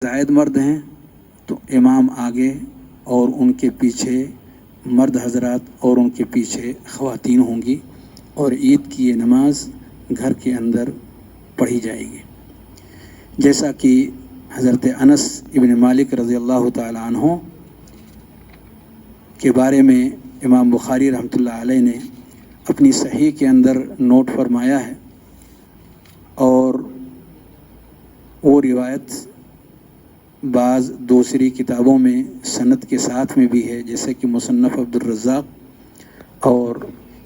زائد مرد ہیں تو امام آگے اور ان کے پیچھے مرد حضرات اور ان کے پیچھے خواتین ہوں گی، اور عید کی یہ نماز گھر کے اندر پڑھی جائے گی، جیسا کہ حضرت انس ابن مالک رضی اللہ تعالی عنہ کے بارے میں امام بخاری رحمۃ اللہ علیہ نے اپنی صحیح کے اندر نوٹ فرمایا ہے، اور وہ روایت بعض دوسری کتابوں میں سند کے ساتھ میں بھی ہے، جیسے کہ مصنف عبد الرزاق اور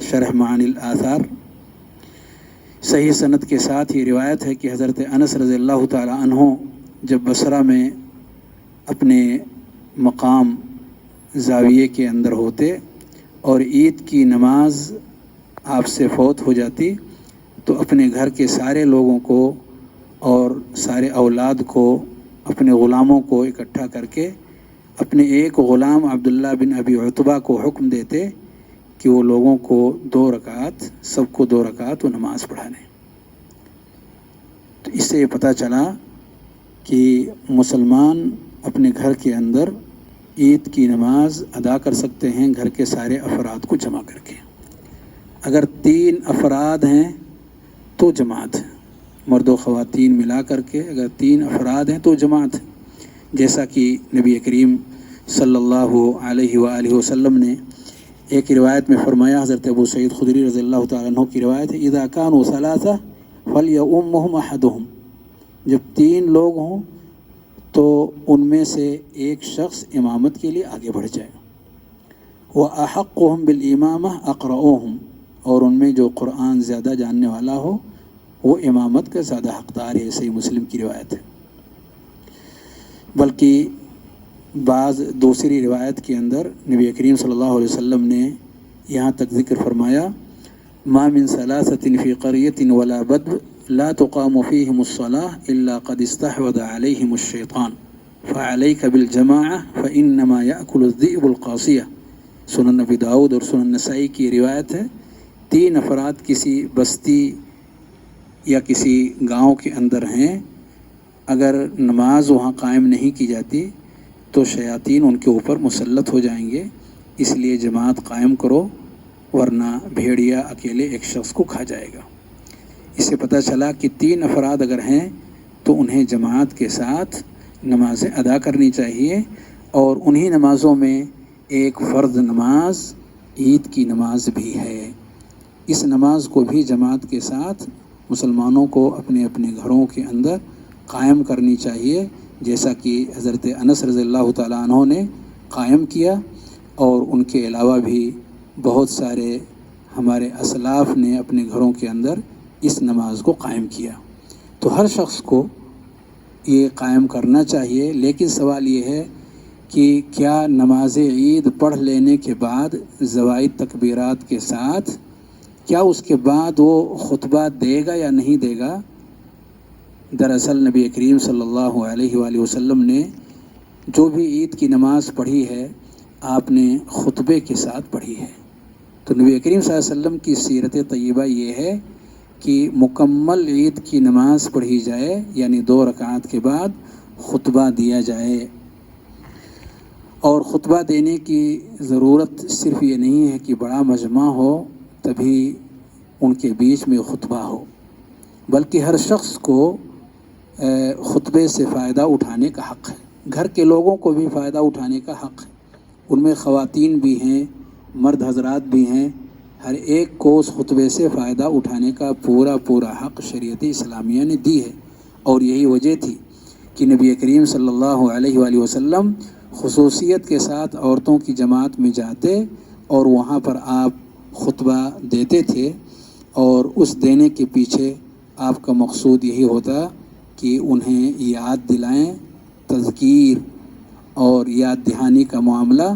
شرح معانی الآثار۔ صحیح سند کے ساتھ یہ روایت ہے کہ حضرت انس رضی اللہ تعالی عنہ جب بصرہ میں اپنے مقام زاویے کے اندر ہوتے اور عید کی نماز آپ سے فوت ہو جاتی تو اپنے گھر کے سارے لوگوں کو اور سارے اولاد کو، اپنے غلاموں کو اکٹھا کر کے اپنے ایک غلام عبداللہ بن ابی عتبہ کو حکم دیتے کہ وہ لوگوں کو 2 رکعت، سب کو 2 رکعت وہ نماز پڑھانے۔ تو اس سے یہ پتہ چلا کہ مسلمان اپنے گھر کے اندر عید کی نماز ادا کر سکتے ہیں گھر کے سارے افراد کو جمع کر کے۔ اگر 3 افراد ہیں تو جماعت ہے، مرد و خواتین ملا کر کے اگر 3 افراد ہیں تو جماعت ہے، جیسا کہ نبی کریم صلی اللہ علیہ وآلہ وسلم نے ایک روایت میں فرمایا، حضرت ابو سعید خدری رضی اللہ تعالیٰ عنہ کی روایت ہے، اذا كانوا 3 فليؤمهم احدهم، جب 3 لوگ ہوں تو ان میں سے ایک شخص امامت کے لیے آگے بڑھ جائے، وَأَحَقُّهُمْ بِالْإِمَامَةِ أَقْرَؤُوهُمْ، اور ان میں جو قرآن زیادہ جاننے والا ہو وہ امامت کا زیادہ حقدار ہے، صحیح مسلم کی روایت ہے۔ بلکہ بعض دوسری روایت کے اندر نبی کریم صلی اللہ علیہ وسلم نے یہاں تک ذکر فرمایا، ما من ثلاثة في قرية ولا بدو لا تقام فيهم الصلاة إلا قد استحوذ عليهم الشيطان فعليك بالجماعة فإنما يأكل الذئب القاصية۔ سنن نبی داؤد اور سنن نسائی کی روایت ہے، 3 افراد کسی بستی یا کسی گاؤں کے اندر ہیں، اگر نماز وہاں قائم نہیں کی جاتی تو شیاطین ان کے اوپر مسلط ہو جائیں گے، اس لیے جماعت قائم کرو ورنہ بھیڑیا اکیلے ایک شخص کو کھا جائے گا۔ اس سے پتہ چلا کہ 3 افراد اگر ہیں تو انہیں جماعت کے ساتھ نمازیں ادا کرنی چاہیے، اور انہی نمازوں میں ایک فرض نماز عید کی نماز بھی ہے، اس نماز کو بھی جماعت کے ساتھ مسلمانوں کو اپنے اپنے گھروں کے اندر قائم کرنی چاہیے، جیسا کہ حضرت انس رضی اللہ تعالیٰ عنہ نے قائم کیا، اور ان کے علاوہ بھی بہت سارے ہمارے اسلاف نے اپنے گھروں کے اندر اس نماز کو قائم کیا۔ تو ہر شخص کو یہ قائم کرنا چاہیے، لیکن سوال یہ ہے کہ کیا نماز عید پڑھ لینے کے بعد زوائد تکبیرات کے ساتھ کیا اس کے بعد وہ خطبہ دے گا یا نہیں دے گا؟ دراصل نبی کریم صلی اللہ علیہ وآلہ وسلم نے جو بھی عید کی نماز پڑھی ہے آپ نے خطبے کے ساتھ پڑھی ہے۔ تو نبی کریم صلی اللہ علیہ وسلم کی سیرت طیبہ یہ ہے کہ مکمل عید کی نماز پڑھی جائے، یعنی 2 رکعات کے بعد خطبہ دیا جائے، اور خطبہ دینے کی ضرورت صرف یہ نہیں ہے کہ بڑا مجمع ہو تبھی ان کے بیچ میں خطبہ ہو، بلکہ ہر شخص کو خطبے سے فائدہ اٹھانے کا حق ہے، گھر کے لوگوں کو بھی فائدہ اٹھانے کا حق ہے، ان میں خواتین بھی ہیں، مرد حضرات بھی ہیں، ہر ایک کو اس خطبے سے فائدہ اٹھانے کا پورا حق شریعت اسلامیہ نے دی ہے، اور یہی وجہ تھی کہ نبی کریم صلی اللہ علیہ وآلہ وسلم خصوصیت کے ساتھ عورتوں کی جماعت میں جاتے اور وہاں پر آپ خطبہ دیتے تھے، اور اس دینے کے پیچھے آپ کا مقصود یہی ہوتا کہ انہیں یاد دلائیں، تذکیر اور یاد دہانی کا معاملہ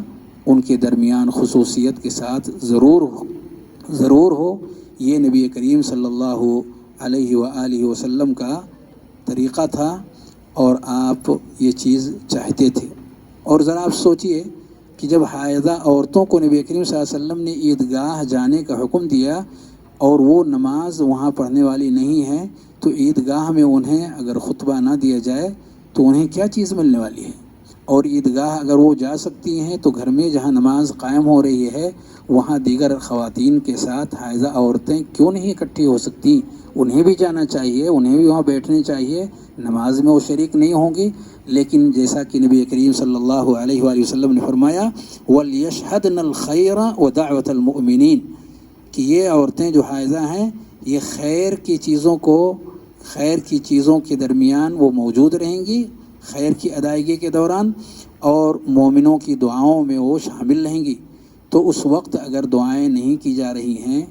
ان کے درمیان خصوصیت کے ساتھ ضرور ہو۔ یہ نبی کریم صلی اللہ علیہ وآلہ وسلم کا طریقہ تھا، اور آپ یہ چیز چاہتے تھے۔ اور ذرا آپ سوچئے کہ جب حائضہ عورتوں کو نبی کریم صلی اللہ علیہ وسلم نے عیدگاہ جانے کا حکم دیا اور وہ نماز وہاں پڑھنے والی نہیں ہے، تو عیدگاہ میں انہیں اگر خطبہ نہ دیا جائے تو انہیں کیا چیز ملنے والی ہے؟ اور عیدگاہ اگر وہ جا سکتی ہیں تو گھر میں جہاں نماز قائم ہو رہی ہے وہاں دیگر خواتین کے ساتھ حائضہ عورتیں کیوں نہیں اکٹھی ہو سکتی؟ انہیں بھی جانا چاہیے، انہیں بھی وہاں بیٹھنی چاہیے، نماز میں وہ شریک نہیں ہوں گی، لیکن جیسا کہ نبی کریم صلی اللہ علیہ وآلہ وسلم نے فرمایا وَلْيَشْهَدْنَ الْخَيْرَ وَدَعْوَةَ الْمُؤْمِنِينَ کہ یہ عورتیں جو حائضہ ہیں یہ خیر کی چیزوں کے درمیان وہ موجود رہیں گی، خیر کی ادائیگی کے دوران، اور مومنوں کی دعاؤں میں وہ شامل رہیں گی۔ تو اس وقت اگر دعائیں نہیں کی جا رہی ہیں،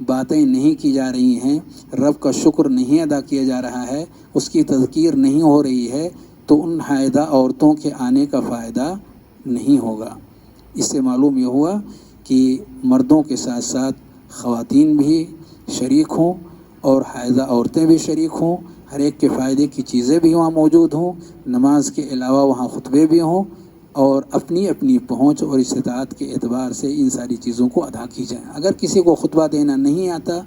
باتیں نہیں کی جا رہی ہیں، رب کا شکر نہیں ادا کیا جا رہا ہے، اس کی تذکیر نہیں ہو رہی ہے، تو ان حائضہ عورتوں کے آنے کا فائدہ نہیں ہوگا۔ اس سے معلوم یہ ہوا کہ مردوں کے ساتھ ساتھ خواتین بھی شریک ہوں اور حائضہ عورتیں بھی شریک ہوں، ہر ایک کے فائدے کی چیزیں بھی وہاں موجود ہوں، نماز کے علاوہ وہاں خطبے بھی ہوں، اور اپنی اپنی پہنچ اور استطاعت کے اعتبار سے ان ساری چیزوں کو ادا کی جائیں۔ اگر کسی کو خطبہ دینا نہیں آتا،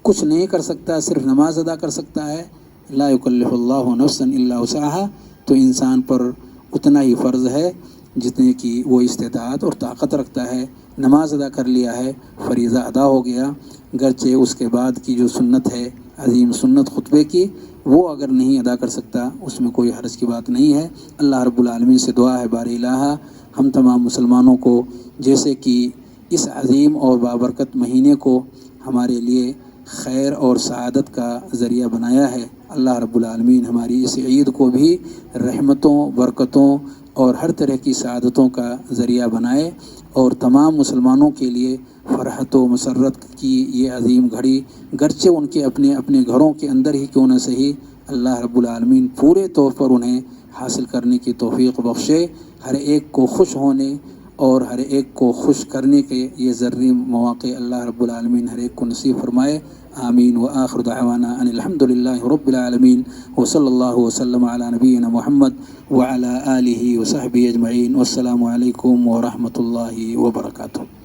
کچھ نہیں کر سکتا، صرف نماز ادا کر سکتا ہے، لا یکلف اللہ نفسا الا وسعہا، تو انسان پر اتنا ہی فرض ہے جتنے کی وہ استطاعت اور طاقت رکھتا ہے۔ نماز ادا کر لیا ہے، فریضہ ادا ہو گیا، گرچہ اس کے بعد کی جو سنت ہے عظیم سنت خطبے کی وہ اگر نہیں ادا کر سکتا اس میں کوئی حرج کی بات نہیں ہے۔ اللہ رب العالمین سے دعا ہے بار الہ ہم تمام مسلمانوں کو جیسے کہ اس عظیم اور بابرکت مہینے کو ہمارے لیے خیر اور سعادت کا ذریعہ بنایا ہے، اللہ رب العالمین ہماری اس عید کو بھی رحمتوں، برکتوں اور ہر طرح کی سعادتوں کا ذریعہ بنائے، اور تمام مسلمانوں کے لیے فرحت و مسرت کی یہ عظیم گھڑی گرچہ ان کے اپنے اپنے گھروں کے اندر ہی کیوں نہ صحیح، اللہ رب العالمین پورے طور پر انہیں حاصل کرنے کی توفیق بخشے، ہر ایک کو خوش ہونے اور ہر ایک کو خوش کرنے کے یہ ذری مواقع اللہ رب العالمین ہر ایک کو نصیب فرمائے، آمین۔ وآخر دعوانا ان الحمد للہ رب العالمین وصلی اللہ وسلم علی نبینا محمد وعلی آلہ وصحبہ اجمعین، والسلام علیکم ورحمۃ اللہ وبرکاتہ۔